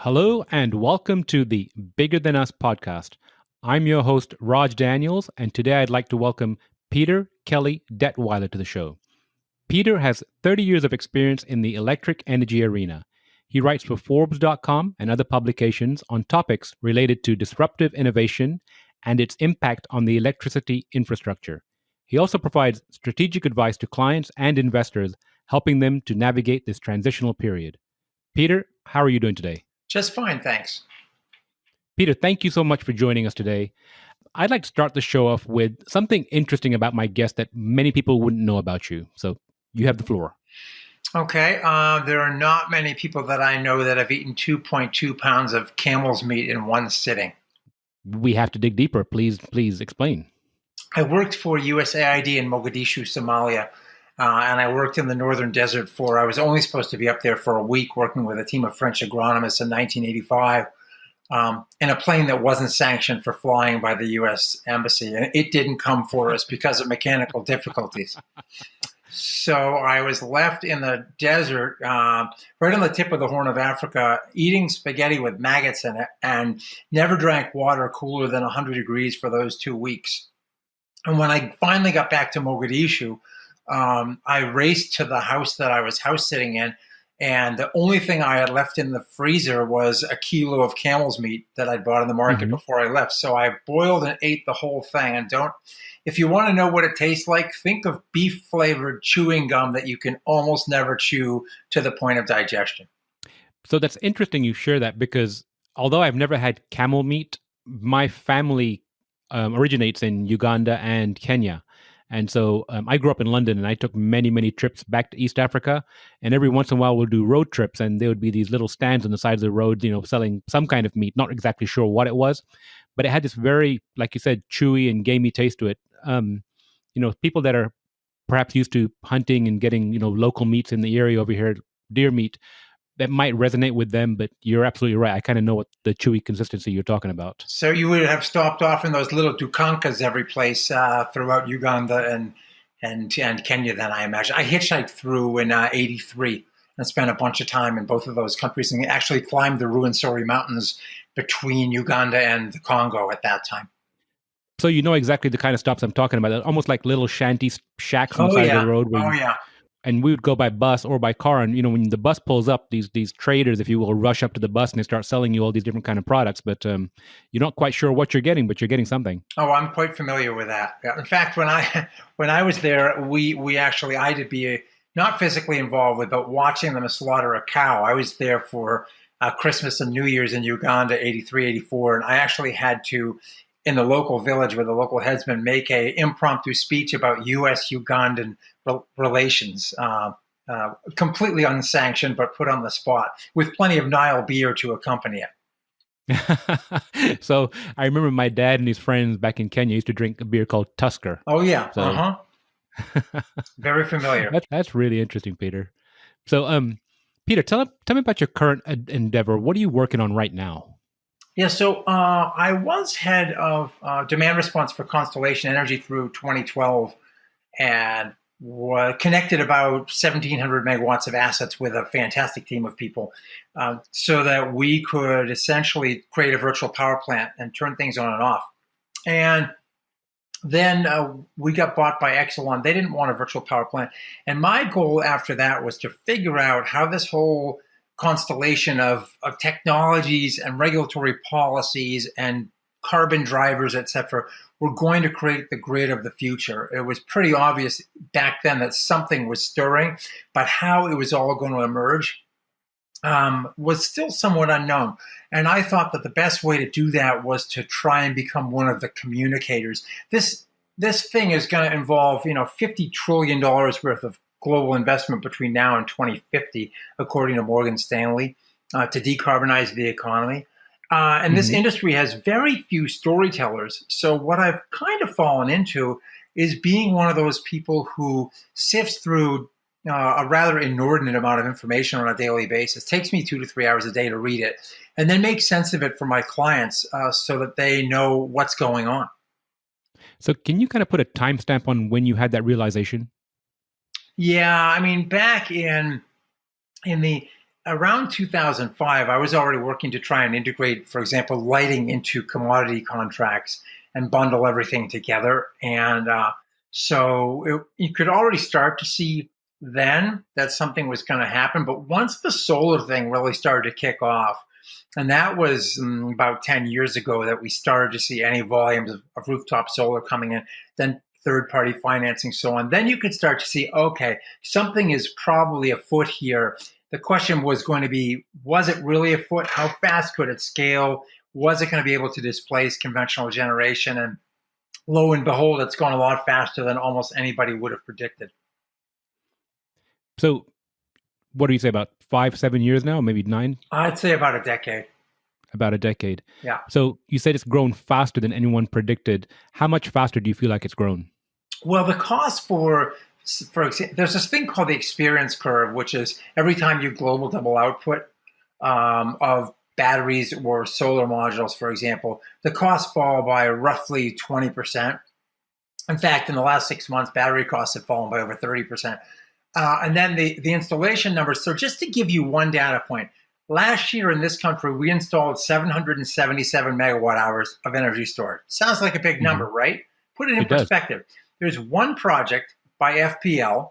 Hello and welcome to the Bigger Than Us podcast. I'm your host, Raj Daniels, and today I'd like to welcome Peter Kelly-Detwiler to the show. Peter has 30 years of experience in the electric energy arena. He writes for Forbes.com and other publications on topics related to disruptive innovation and its impact on the electricity infrastructure. He also provides strategic advice to clients and investors, helping them to navigate this transitional period. Peter, how are you doing today? Just fine, thanks. Peter, thank you so much for joining us today. I'd like to start the show off with something interesting about my guest that many people wouldn't know about you. So you have the floor. Okay, there are not many people that I know that have eaten 2.2 pounds of camel's meat in one sitting. We have to dig deeper. Please explain. I worked for USAID in Mogadishu, Somalia, and I worked in the northern desert I was only supposed to be up there for a week working with a team of French agronomists in 1985 in a plane that wasn't sanctioned for flying by the U.S. Embassy. And it didn't come for us because of mechanical difficulties. So I was left in the desert, right on the tip of the Horn of Africa, eating spaghetti with maggots in it, and never drank water cooler than 100 degrees for those 2 weeks. And when I finally got back to Mogadishu, I raced to the house that I was house sitting in, and the only thing I had left in the freezer was a kilo of camel's meat that I'd bought in the market before I left. So I boiled and ate the whole thing. And if you want to know what it tastes like, think of beef-flavored chewing gum that you can almost never chew to the point of digestion. So that's interesting you share that because although I've never had camel meat, my family originates in Uganda and Kenya. And so I grew up in London and I took many trips back to East Africa. And every once in a while we'll do road trips and there would be these little stands on the sides of the road, selling some kind of meat, not exactly sure what it was, but it had this very, like you said, chewy and gamey taste to it. People that are perhaps used to hunting and getting, local meats in the area over here, deer meat, that might resonate with them, but you're absolutely right. I kind of know what the chewy consistency you're talking about. So you would have stopped off in those little dukankas every place throughout Uganda and Kenya, then I imagine. I hitchhiked through in '83 and spent a bunch of time in both of those countries and actually climbed the Ruwenzori Mountains between Uganda and the Congo at that time. So you know exactly the kind of stops I'm talking about. Almost like little shanty shacks on the side of the road. Yeah. And we would go by bus or by car. And, when the bus pulls up, these traders, if you will, rush up to the bus and they start selling you all these different kind of products. But you're not quite sure what you're getting, but you're getting something. Oh, I'm quite familiar with that. In fact, when I was there, I had to be not physically involved with, but watching them slaughter a cow. I was there for Christmas and New Year's in Uganda, '83, '84. And I actually had to, in the local village with the local headsman, make a impromptu speech about U.S.-Ugandan relations, completely unsanctioned, but put on the spot, with plenty of Nile beer to accompany it. So I remember my dad and his friends back in Kenya used to drink a beer called Tusker. Oh, yeah. So, very familiar. That's really interesting, Peter. So, Peter, tell me about your current endeavor. What are you working on right now? Yeah, so I was head of demand response for Constellation Energy through 2012 and connected about 1,700 megawatts of assets with a fantastic team of people so that we could essentially create a virtual power plant and turn things on and off. And then we got bought by Exelon. They didn't want a virtual power plant. And my goal after that was to figure out how this whole constellation of technologies and regulatory policies and carbon drivers, et cetera, were going to create the grid of the future. It was pretty obvious back then that something was stirring, but how it was all going to emerge was still somewhat unknown. And I thought that the best way to do that was to try and become one of the communicators. This thing is going to involve, $50 trillion worth of global investment between now and 2050, according to Morgan Stanley, to decarbonize the economy. And this industry has very few storytellers. So what I've kind of fallen into is being one of those people who sifts through a rather inordinate amount of information on a daily basis. It takes me 2 to 3 hours a day to read it, and then make sense of it for my clients so that they know what's going on. So can you kind of put a timestamp on when you had that realization? Yeah, I mean, back in the around 2005, I was already working to try and integrate, for example, lighting into commodity contracts and bundle everything together. And you could already start to see then that something was going to happen. But once the solar thing really started to kick off, and that was about 10 years ago that we started to see any volumes of rooftop solar coming in, then third party financing, so on. Then you could start to see, okay, something is probably afoot here. The question was going to be, was it really afoot? How fast could it scale? Was it going to be able to displace conventional generation? And lo and behold, it's gone a lot faster than almost anybody would have predicted. So what do you say, about 5-7 years now, maybe 9? I'd say about a decade. About a decade. Yeah. So you said it's grown faster than anyone predicted. How much faster do you feel like it's grown? Well, the cost for example, there's this thing called the experience curve, which is every time you global double output of batteries or solar modules, for example, the costs fall by roughly 20%. In fact, in the last 6 months, battery costs have fallen by over 30%. And then the installation numbers. So just to give you one data point, last year in this country, we installed 777 megawatt hours of energy storage. Sounds like a big number, right? Put it in perspective. There's one project by FPL,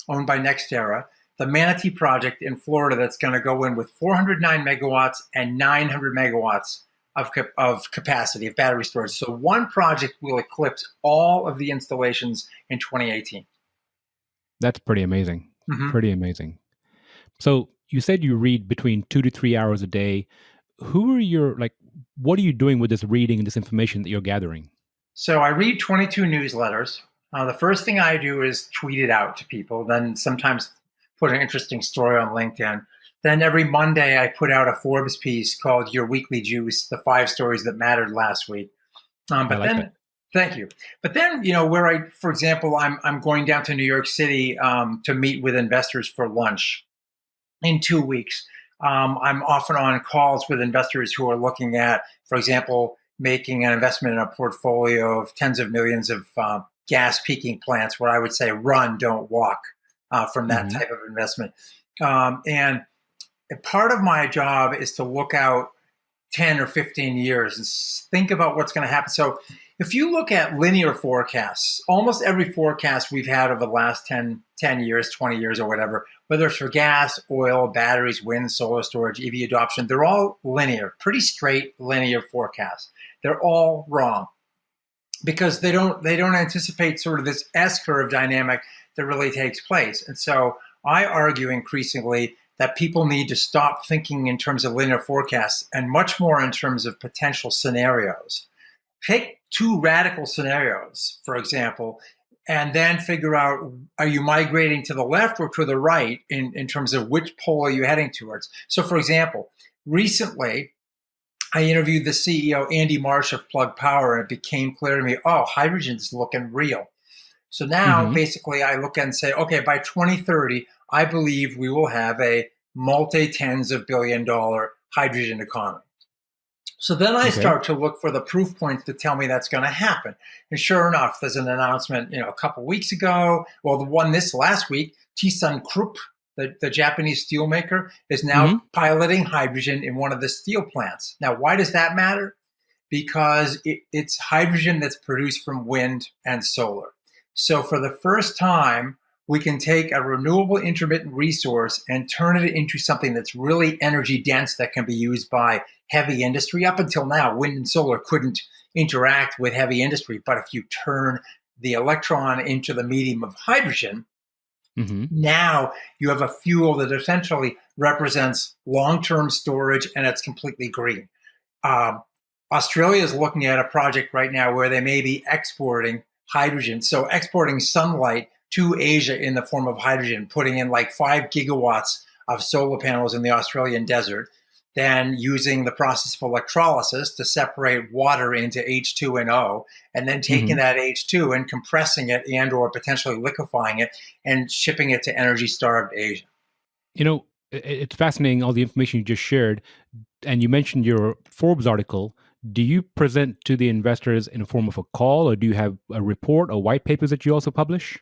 owned by NextEra, the Manatee project in Florida, that's going to go in with 409 megawatts and 900 megawatts of capacity of battery storage. So one project will eclipse all of the installations in 2018. That's pretty amazing. Mm-hmm. Pretty amazing. So you said you read between 2 to 3 hours a day. What are you doing with this reading and this information that you're gathering? So I read 22 newsletters. The first thing I do is tweet it out to people, then sometimes put an interesting story on LinkedIn. Then every Monday I put out a Forbes piece called Your Weekly Juice, the 5 stories that mattered last week. Thank you. But then, for example, I'm going down to New York City to meet with investors for lunch in 2 weeks. I'm often on calls with investors who are looking at, for example, making an investment in a portfolio of tens of millions of gas peaking plants, where I would say run, don't walk from that type of investment. And part of my job is to look out 10 or 15 years and think about what's going to happen. So if you look at linear forecasts, almost every forecast we've had over the last 10 years, 20 years or whatever, whether it's for gas, oil, batteries, wind, solar storage, EV adoption, they're all linear, pretty straight linear forecasts. They're all wrong because they don't anticipate sort of this S-curve dynamic that really takes place. And so I argue increasingly that people need to stop thinking in terms of linear forecasts and much more in terms of potential scenarios. Take 2 radical scenarios, for example, and then figure out, are you migrating to the left or to the right in terms of which pole are you heading towards? So, for example, recently, I interviewed the CEO, Andy Marsh of Plug Power, and it became clear to me, hydrogen's looking real. So now, basically, I look and say, okay, by 2030, I believe we will have a multi-tens of billion-dollar hydrogen economy. So then I start to look for the proof points to tell me that's going to happen. And sure enough, there's an announcement, a couple weeks ago. Well, the one this last week, ThyssenKrupp, the Japanese steel maker, is now piloting hydrogen in one of the steel plants. Now, why does that matter? Because it's hydrogen that's produced from wind and solar. So for the first time, we can take a renewable intermittent resource and turn it into something that's really energy dense that can be used by heavy industry. Up until now, wind and solar couldn't interact with heavy industry. But if you turn the electron into the medium of hydrogen, now you have a fuel that essentially represents long-term storage, and it's completely green. Australia is looking at a project right now where they may be exporting hydrogen. So exporting sunlight to Asia in the form of hydrogen, putting in like 5 gigawatts of solar panels in the Australian desert, then using the process of electrolysis to separate water into H2 and O, and then taking that H2 and compressing it and or potentially liquefying it and shipping it to energy-starved Asia. It's fascinating, all the information you just shared. And you mentioned your Forbes article. Do you present to the investors in the form of a call, or do you have a report or white papers that you also publish?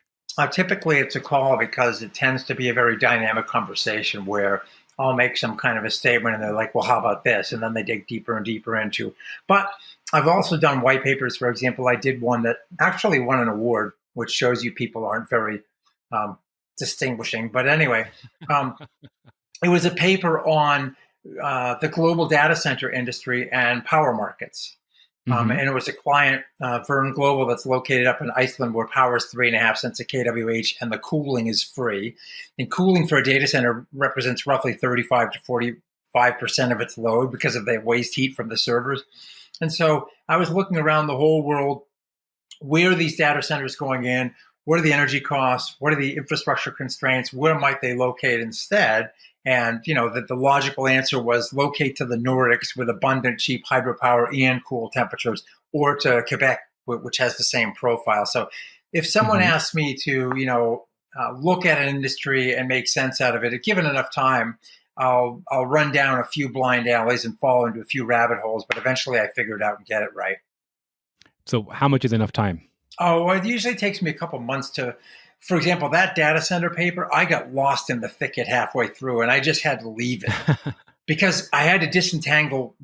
Typically, it's a call because it tends to be a very dynamic conversation where I'll make some kind of a statement and they're like, well, how about this? And then they dig deeper and deeper into. But I've also done white papers. For example, I did one that actually won an award, which shows you people aren't very um, distinguishing. But anyway, it was a paper on the global data center industry and power markets. Mm-hmm. And it was a client, Vern Global, that's located up in Iceland, where power is 3.5 cents a kWh and the cooling is free. And cooling for a data center represents roughly 35 to 45% of its load because of the waste heat from the servers. And so I was looking around the whole world. Where are these data centers going in? What are the energy costs? What are the infrastructure constraints? Where might they locate instead? And the logical answer was locate to the Nordics with abundant, cheap hydropower and cool temperatures, or to Quebec, which has the same profile. So, if someone Mm-hmm. asks me to, look at an industry and make sense out of it, if given enough time, I'll run down a few blind alleys and fall into a few rabbit holes. But eventually, I figure it out and get it right. So how much is enough time? Oh, well, it usually takes me a couple months to, for example, that data center paper, I got lost in the thicket halfway through and I just had to leave it because I had to disentangle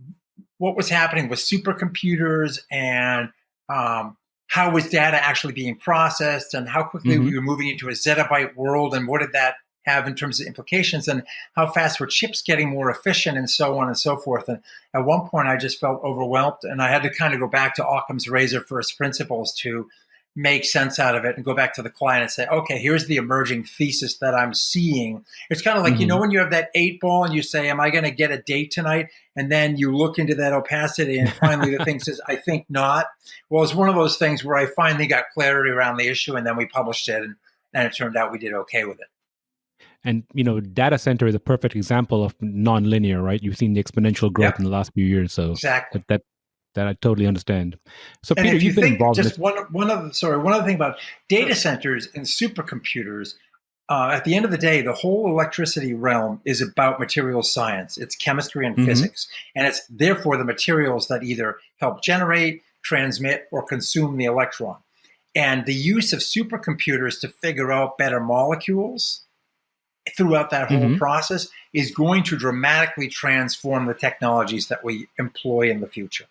what was happening with supercomputers and how was data actually being processed and how quickly Mm-hmm. we were moving into a zettabyte world and what did that have in terms of implications and how fast were chips getting more efficient and so on and so forth. And at one point, I just felt overwhelmed and I had to kind of go back to Occam's razor first principles to make sense out of it and go back to the client and say, okay, here's the emerging thesis that I'm seeing. It's kind of like, Mm-hmm. when you have that 8 ball and you say, am I going to get a date tonight? And then you look into that opacity and finally the thing says, I think not. Well, it's one of those things where I finally got clarity around the issue and then we published it and it turned out we did okay with it. And data center is a perfect example of non-linear, right? You've seen the exponential growth in Yep, the last few years, so exactly. that I totally understand. So, And Peter, if you you've been think involved in just this. one other thing about data centers and supercomputers, at the end of the day, the whole electricity realm is about material science. It's chemistry and Mm-hmm. physics. And it's therefore the materials that either help generate, transmit, or consume the electron. And the use of supercomputers to figure out better molecules throughout that whole Mm-hmm. process is going to dramatically transform the technologies that we employ in the future.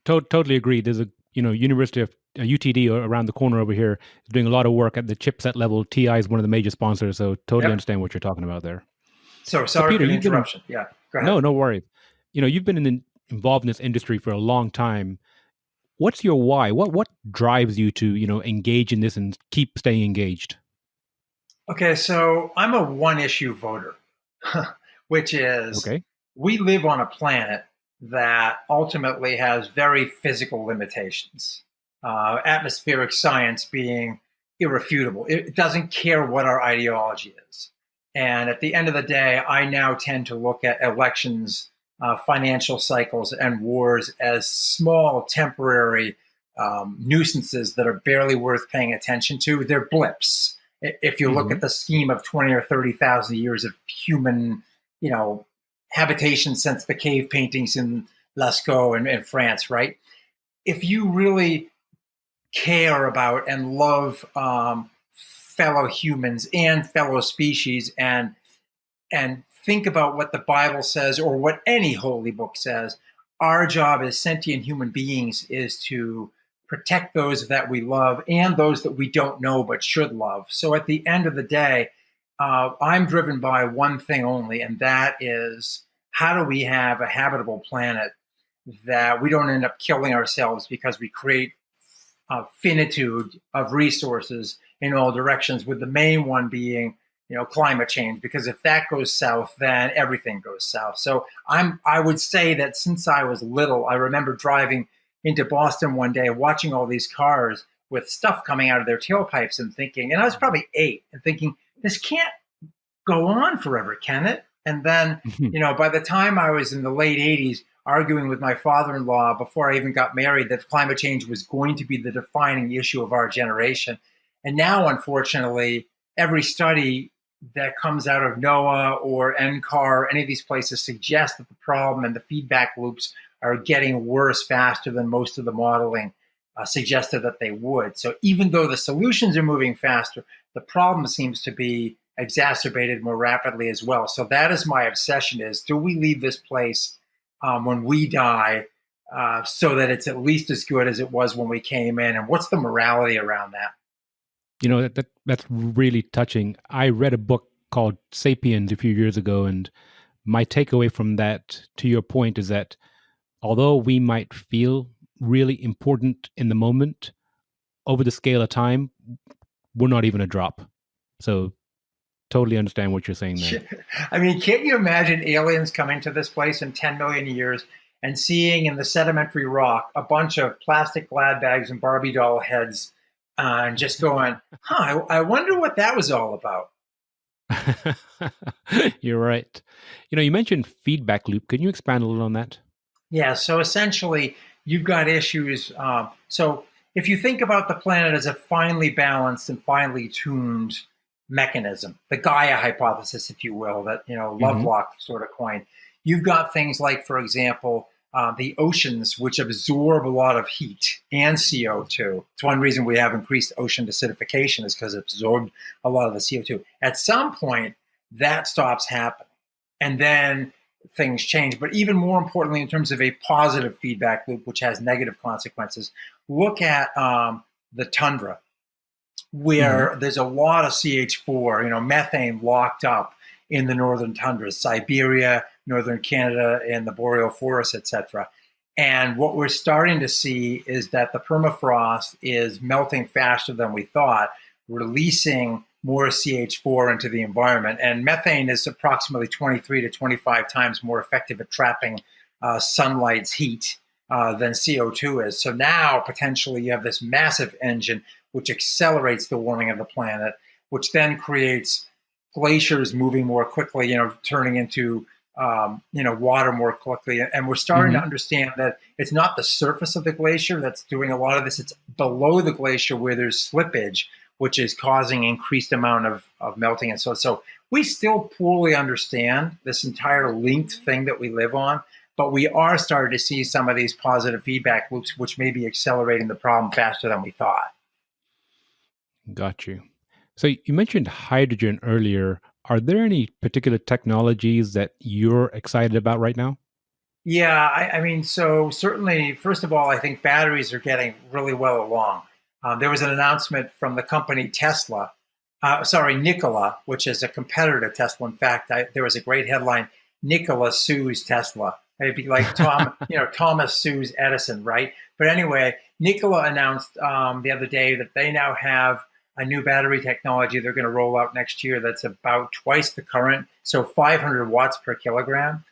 Totally agree. There's a University of UTD around the corner over here is doing a lot of work at the chipset level. TI is one of the major sponsors, so totally Yep. understand what you're talking about there. So So, sorry Peter, for the you've been interruption. Yeah, go ahead. no worries. You've been involved in this industry for a long time. What's your why? What drives you to engage in this and keep staying engaged? Okay, so I'm a one issue voter, which is Okay. we live on a planet that ultimately has very physical limitations. Atmospheric science being irrefutable. It doesn't care what our ideology is. And at the end of the day, I now tend to look at elections, financial cycles, and wars as small, temporary nuisances that are barely worth paying attention to. They're blips. If you look Mm-hmm. at the scheme of 20 or 30,000 years of human, habitation since the cave paintings in Lascaux in France, right? If you really care about and love fellow humans and fellow species and think about what the Bible says or what any holy book says, our job as sentient human beings is to protect those that we love and those that we don't know but should love. So at the end of the day, I'm driven by one thing only, and that is how do we have a habitable planet that we don't end up killing ourselves because we create finitude of resources in all directions, with the main one being climate change, because if that goes south, then everything goes south. So I would say that since I was little, I remember driving into Boston one day, watching all these cars with stuff coming out of their tailpipes and thinking, and I was probably 8, and thinking, this can't go on forever, can it? And then, by the time I was in the late 80s, arguing with my father-in-law before I even got married that climate change was going to be the defining issue of our generation. And now, unfortunately, every study that comes out of NOAA or NCAR, any of these places, suggests that the problem and the feedback loops are getting worse faster than most of the modeling suggested that they would. So even though the solutions are moving faster, the problem seems to be exacerbated more rapidly as well. So that is my obsession: is do we leave this place when we die, so that it's at least as good as it was when we came in? And what's the morality around that? That's really touching. I read a book called Sapiens a few years ago, and my takeaway from that, to your point, is that although we might feel really important in the moment, over the scale of time, we're not even a drop. So totally understand what you're saying there. I mean, can't you imagine aliens coming to this place in 10 million years and seeing in the sedimentary rock a bunch of plastic glad bags and Barbie doll heads, and just going, I wonder what that was all about? You're right. You mentioned feedback loop. Can you expand a little on that? Yeah, so essentially, you've got issues. So if you think about the planet as a finely balanced and finely tuned mechanism, the Gaia hypothesis, if you will, that Mm-hmm. Lovelock sort of coined, you've got things like, for example, the oceans, which absorb a lot of heat and CO2. It's one reason we have increased ocean acidification, is because it absorbed a lot of the CO2. At some point, that stops happening, and then things change. But even more importantly, in terms of a positive feedback loop, which has negative consequences, look at the tundra, Mm-hmm. where there's a lot of CH4, methane locked up in the northern tundras, Siberia, northern Canada, and the boreal forests, etc. And what we're starting to see is that the permafrost is melting faster than we thought, releasing more CH4 into the environment. And methane is approximately 23 to 25 times more effective at trapping sunlight's heat than CO2 is. So now potentially you have this massive engine which accelerates the warming of the planet, which then creates glaciers moving more quickly, turning into water more quickly. And we're starting to Mm-hmm. understand that it's not the surface of the glacier that's doing a lot of this. It's below the glacier where there's slippage, which is causing increased amount of melting. And so we still poorly understand this entire linked thing that we live on, but we are starting to see some of these positive feedback loops, which may be accelerating the problem faster than we thought. Got you. So you mentioned hydrogen earlier. Are there any particular technologies that you're excited about right now? Yeah, I mean, so certainly, first of all, I think batteries are getting really well along. There was an announcement from the company Tesla, Nikola, which is a competitor to Tesla. In fact, there was a great headline: Nikola sues Tesla. It'd be like Thomas sues Edison, right? But anyway, Nikola announced the other day that they now have a new battery technology they're going to roll out next year that's about twice the current, so 500 watts per kilogram,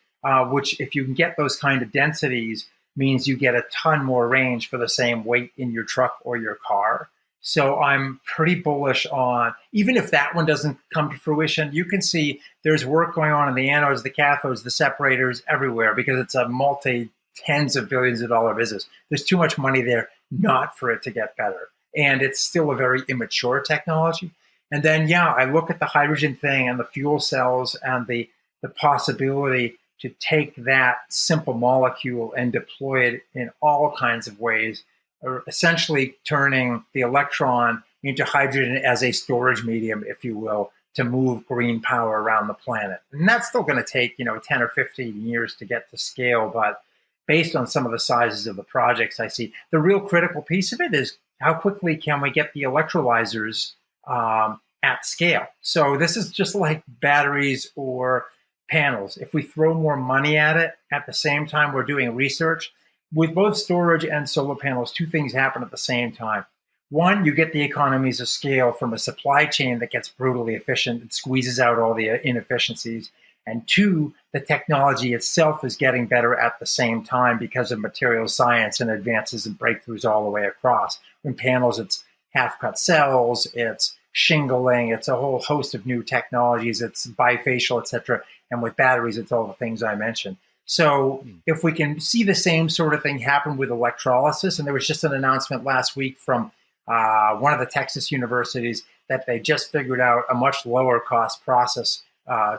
which, if you can get those kind of densities, means you get a ton more range for the same weight in your truck or your car. So I'm pretty bullish on, even if that one doesn't come to fruition, you can see there's work going on in the anodes, the cathodes, the separators, everywhere, because it's a multi tens of billions of dollar business. There's too much money there not for it to get better. And it's still a very immature technology. And then, yeah, I look at the hydrogen thing and the fuel cells and the possibility to take that simple molecule and deploy it in all kinds of ways, or essentially turning the electron into hydrogen as a storage medium, if you will, to move green power around the planet. And that's still going to take, 10 or 15 years to get to scale. But based on some of the sizes of the projects I see, the real critical piece of it is how quickly can we get the electrolyzers at scale. So this is just like batteries or panels. If we throw more money at it at the same time we're doing research, with both storage and solar panels, two things happen at the same time. One, you get the economies of scale from a supply chain that gets brutally efficient and squeezes out all the inefficiencies. And two, the technology itself is getting better at the same time because of material science and advances and breakthroughs all the way across. In panels, it's half-cut cells, it's shingling, it's a whole host of new technologies, it's bifacial, et cetera. And with batteries, it's all the things I mentioned. So if we can see the same sort of thing happen with electrolysis, and there was just an announcement last week from one of the Texas universities that they just figured out a much lower cost process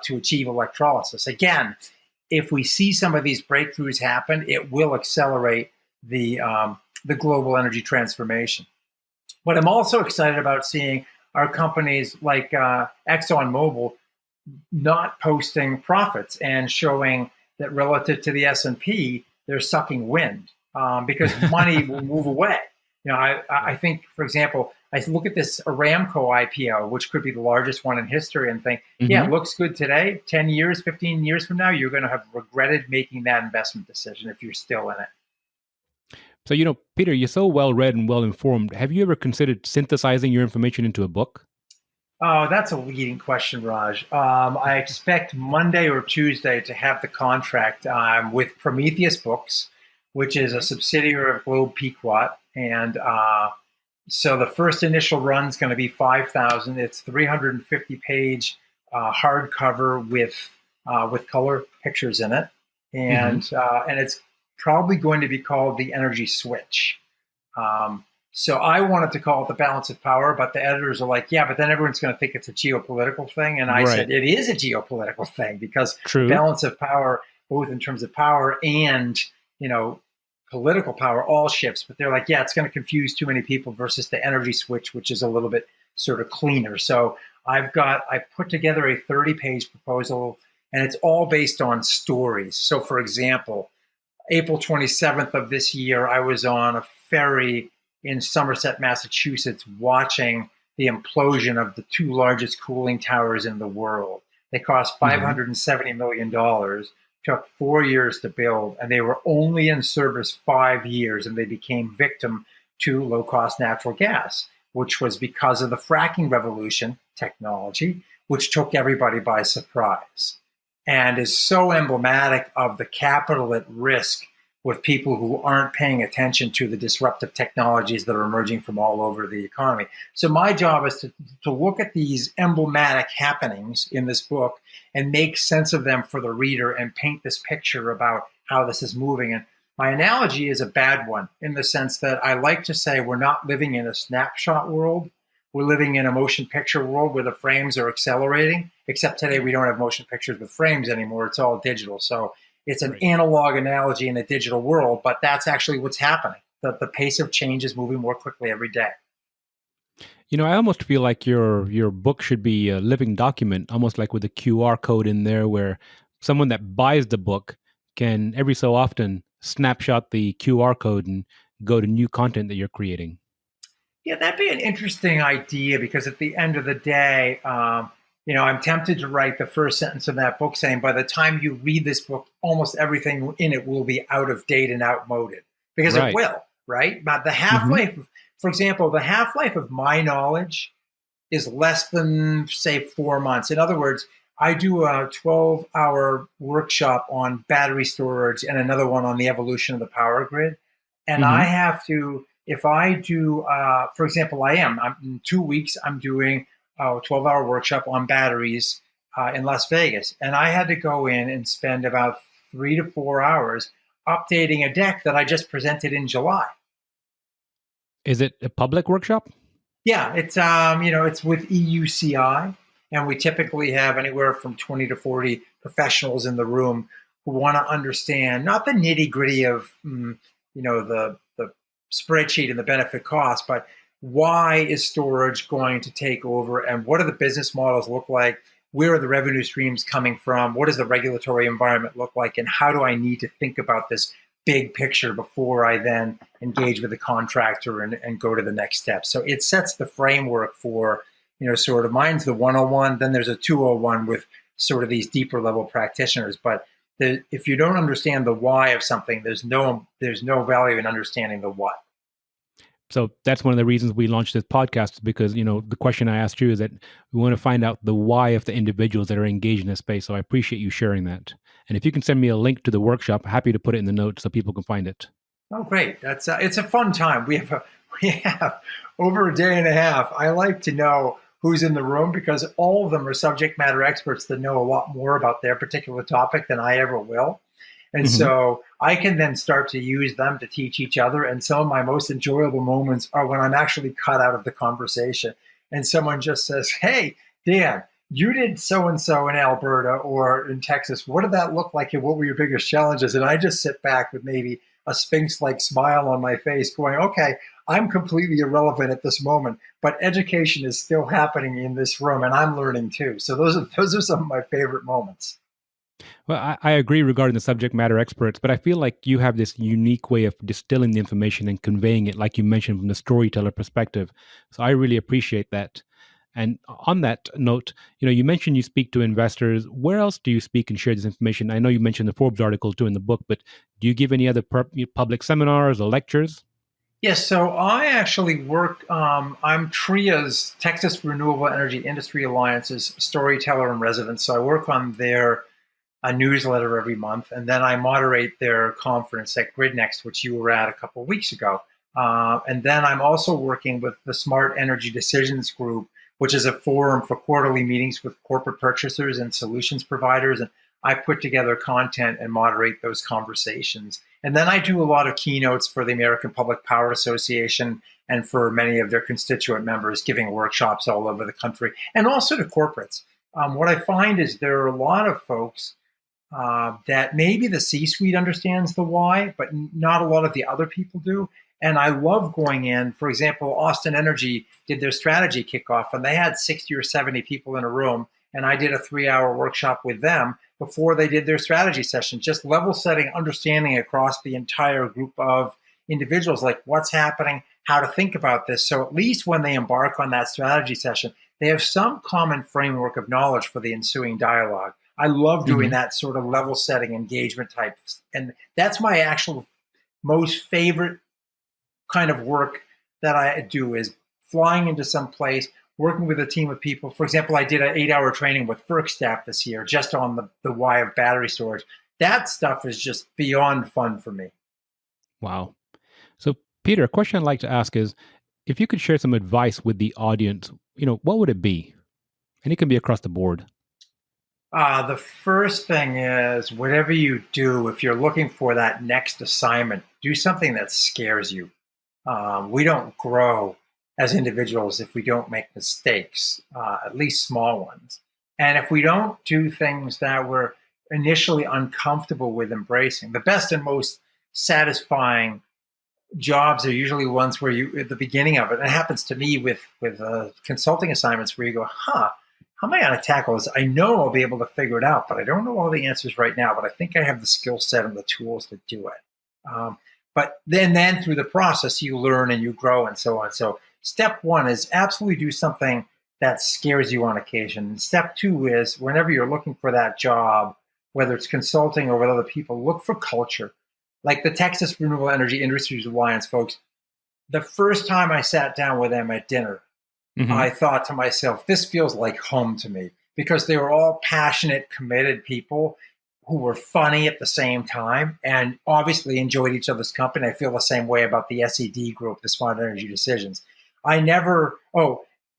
to achieve electrolysis. Again, if we see some of these breakthroughs happen, it will accelerate the global energy transformation. What I'm also excited about seeing are companies like ExxonMobil not posting profits and showing that relative to the S&P, they're sucking wind because money will move away. I think, for example, I look at this Aramco IPO, which could be the largest one in history, and think, yeah, it looks good today. 10 years, 15 years from now, you're going to have regretted making that investment decision if you're still in it. So, Peter, you're so well read and well informed. Have you ever considered synthesizing your information into a book? Oh, that's a leading question, Raj. I expect Monday or Tuesday to have the contract with Prometheus Books, which is a subsidiary of Globe Pequot. And so the first initial run is going to be 5,000. It's 350-page hardcover with color pictures in it, and it's probably going to be called The Energy Switch. So I wanted to call it The Balance of Power, but the editors are like, yeah, but then everyone's going to think it's a geopolitical thing. And I said, it is a geopolitical thing because the balance of power, both in terms of power and, political power, all shifts. But they're like, yeah, it's going to confuse too many people versus the energy switch, which is a little bit sort of cleaner. So I put together a 30-page proposal, and it's all based on stories. So, for example, April 27th of this year, I was on a ferry in Somerset, Massachusetts, watching the implosion of the two largest cooling towers in the world. They cost $570 million, took 4 years to build, and they were only in service 5 years, and they became victim to low-cost natural gas, which was because of the fracking revolution technology, which took everybody by surprise and is so emblematic of the capital at risk with people who aren't paying attention to the disruptive technologies that are emerging from all over the economy. So my job is to look at these emblematic happenings in this book and make sense of them for the reader and paint this picture about how this is moving. And my analogy is a bad one in the sense that I like to say we're not living in a snapshot world. We're living in a motion picture world where the frames are accelerating, except today we don't have motion pictures with frames anymore. It's all digital. So it's an analog analogy in a digital world, but that's actually what's happening. The pace of change is moving more quickly every day. I almost feel like your book should be a living document, almost like with a QR code in there where someone that buys the book can every so often snapshot the QR code and go to new content that you're creating. Yeah, that'd be an interesting idea because at the end of the day, I'm tempted to write the first sentence of that book saying, by the time you read this book, almost everything in it will be out of date and outmoded because it will, right? But the half-life, for example, the half-life of my knowledge is less than, say, 4 months. In other words, I do a 12-hour workshop on battery storage and another one on the evolution of the power grid. And I have to, if I do, for example, I'm in 2 weeks, I'm doing a 12-hour workshop on batteries in Las Vegas. And I had to go in and spend about 3 to 4 hours updating a deck that I just presented in July. Is it a public workshop? Yeah, it's it's with EUCI, and we typically have anywhere from 20 to 40 professionals in the room who want to understand not the nitty-gritty of the spreadsheet and the benefit cost, but why is storage going to take over, and what do the business models look like? Where are the revenue streams coming from? What does the regulatory environment look like? And how do I need to think about this big picture before I then engage with the contractor and go to the next step? So it sets the framework for, sort of, mine's the 101, then there's a 201 with sort of these deeper level practitioners. But if you don't understand the why of something, there's no value in understanding the what. So that's one of the reasons we launched this podcast, because, the question I asked you is that we want to find out the why of the individuals that are engaged in this space. So I appreciate you sharing that. And if you can send me a link to the workshop, happy to put it in the notes so people can find it. Oh, great. That's it's a fun time. We have over a day and a half. I like to know who's in the room because all of them are subject matter experts that know a lot more about their particular topic than I ever will. And so I can then start to use them to teach each other. And some of my most enjoyable moments are when I'm actually cut out of the conversation and someone just says, "Hey, Dan, you did so-and-so in Alberta or in Texas. What did that look like and what were your biggest challenges?" And I just sit back with maybe a Sphinx-like smile on my face going, okay, I'm completely irrelevant at this moment, but education is still happening in this room, and I'm learning too. So those are some of my favorite moments. Well, I agree regarding the subject matter experts, but I feel like you have this unique way of distilling the information and conveying it, like you mentioned, from the storyteller perspective. So I really appreciate that. And on that note, you mentioned you speak to investors. Where else do you speak and share this information? I know you mentioned the Forbes article too in the book, but do you give any other public seminars or lectures? Yes, so I actually work, I'm TRIA's, Texas Renewable Energy Industry Alliance's storyteller in residence. So I work on their a newsletter every month, and then I moderate their conference at GridNext, which you were at a couple of weeks ago. And then I'm also working with the Smart Energy Decisions Group, which is a forum for quarterly meetings with corporate purchasers and solutions providers. And I put together content and moderate those conversations. And then I do a lot of keynotes for the American Public Power Association and for many of their constituent members, giving workshops all over the country and also to corporates. What I find is there are a lot of folks that maybe the C-suite understands the why, but not a lot of the other people do. And I love going in. For example, Austin Energy did their strategy kickoff, and they had 60 or 70 people in a room. And I did a 3-hour workshop with them before they did their strategy session, just level setting, understanding across the entire group of individuals, like what's happening, how to think about this. So at least when they embark on that strategy session, they have some common framework of knowledge for the ensuing dialogue. I love doing that sort of level setting engagement type. And that's my actual most favorite kind of work that I do is flying into some place, working with a team of people. For example, I did an 8-hour training with FERC staff this year just on the why of battery storage. That stuff is just beyond fun for me. Wow. So, Peter, a question I'd like to ask is, if you could share some advice with the audience, what would it be? And it can be across the board. The first thing is whatever you do, if you're looking for that next assignment, do something that scares you. We don't grow as individuals if we don't make mistakes, at least small ones. And if we don't do things that we're initially uncomfortable with embracing, the best and most satisfying jobs are usually ones where you, at the beginning of it, it happens to me with consulting assignments where you go, how am I going to tackle this? I know I'll be able to figure it out, but I don't know all the answers right now, but I think I have the skill set and the tools to do it. But then through the process, you learn and you grow and so on. So step one is absolutely do something that scares you on occasion. Step two is whenever you're looking for that job, whether it's consulting or with other people, look for culture. Like the Texas Renewable Energy Industries Alliance folks, the first time I sat down with them at dinner, I thought to myself, this feels like home to me, because they were all passionate, committed people who were funny at the same time and obviously enjoyed each other's company. I feel the same way about the SED group, the Smart Energy Decisions.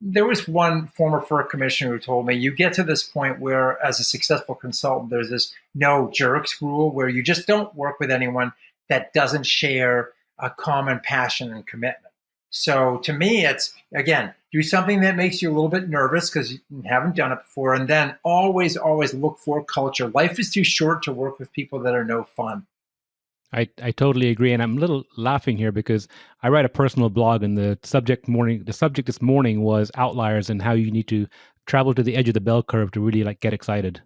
There was one former FERC commissioner who told me, you get to this point where as a successful consultant, there's this no jerks rule where you just don't work with anyone that doesn't share a common passion and commitment. So to me, it's, again, do something that makes you a little bit nervous because you haven't done it before. And then always, always look for culture. Life is too short to work with people that are no fun. I totally agree. And I'm a little laughing here because I write a personal blog, and the subject this morning was outliers and how you need to travel to the edge of the bell curve to really get excited.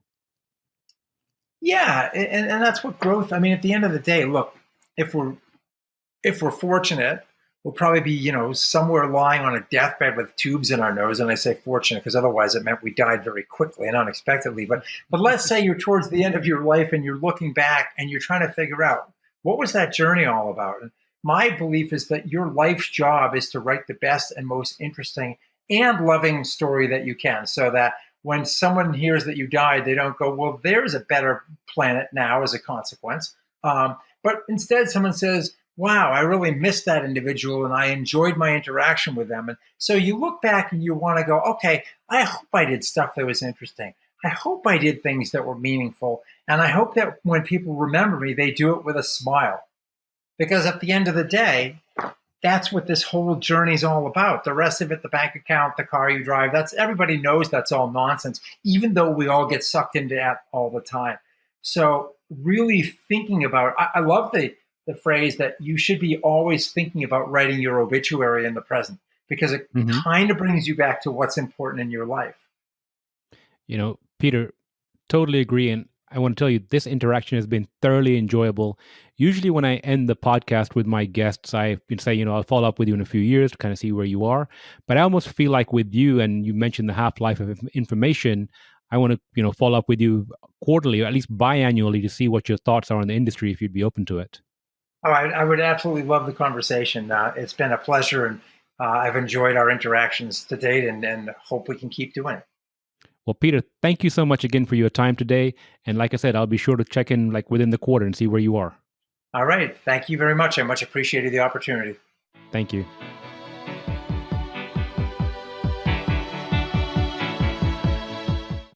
Yeah. And that's what growth, I mean, at the end of the day, look, if we're fortunate, we'll probably be, somewhere lying on a deathbed with tubes in our nose. And I say fortunate because otherwise it meant we died very quickly and unexpectedly. But let's say you're towards the end of your life and you're looking back and you're trying to figure out, what was that journey all about? And my belief is that your life's job is to write the best and most interesting and loving story that you can, so that when someone hears that you died, they don't go, well, there's a better planet now as a consequence. But instead, someone says, wow, I really missed that individual and I enjoyed my interaction with them. And so you look back and you want to go, okay, I hope I did stuff that was interesting. I hope I did things that were meaningful. And I hope that when people remember me, they do it with a smile. Because at the end of the day, that's what this whole journey is all about. The rest of it, the bank account, the car you drive, everybody knows that's all nonsense, even though we all get sucked into that all the time. So really thinking about, I love the phrase that you should be always thinking about writing your obituary in the present, because it Mm-hmm. kind of brings you back to what's important in your life. Peter, totally agree. And I want to tell you, this interaction has been thoroughly enjoyable. Usually, when I end the podcast with my guests, I say, I'll follow up with you in a few years to kind of see where you are. But I almost feel like with you, and you mentioned the half life of information, I want to, follow up with you quarterly or at least biannually to see what your thoughts are on the industry if you'd be open to it. Oh, I would absolutely love the conversation. It's been a pleasure, and I've enjoyed our interactions to date, and hope we can keep doing it. Well, Peter, thank you so much again for your time today. And like I said, I'll be sure to check in like within the quarter and see where you are. All right. Thank you very much. I much appreciated the opportunity. Thank you.